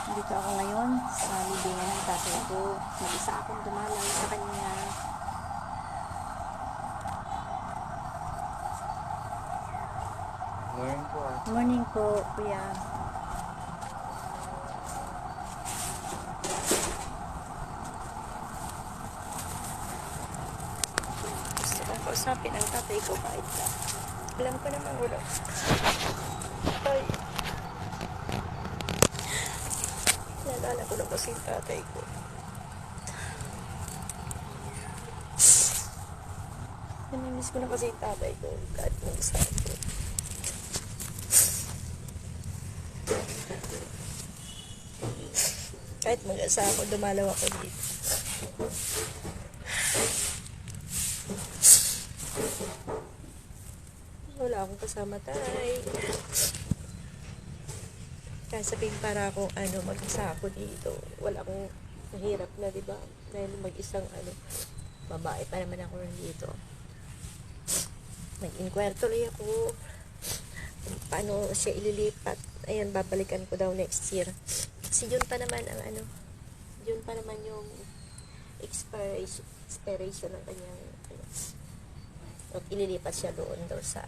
Dito ako ngayon sa libingan ng tatay ko. Mag-isa akong dumalaw sa kanya. Morning po ah. Morning po, kuya. Gusto kong kausapin ang tatay ko kahit na. Alam ko naman ulo. Ay. Nalala ko na kasi yung tatay ko. Namimiss ko na kasi yung tatay ko. Kahit nung saan ko. Kahit mag-asa ako, dumalaw ako dito. Wala akong kasama tay. Kaya sabihin para akong mag-isa ako dito. Wala akong mahirap na, diba? Dahil mag-isang babae pa naman ako dito. Nag-inquire tuloy ako. Paano siya ililipat. Ayan, babalikan ko daw next year. Kasi yun pa naman ang yun pa naman yung expiration ng kanyang at ililipat siya doon daw sa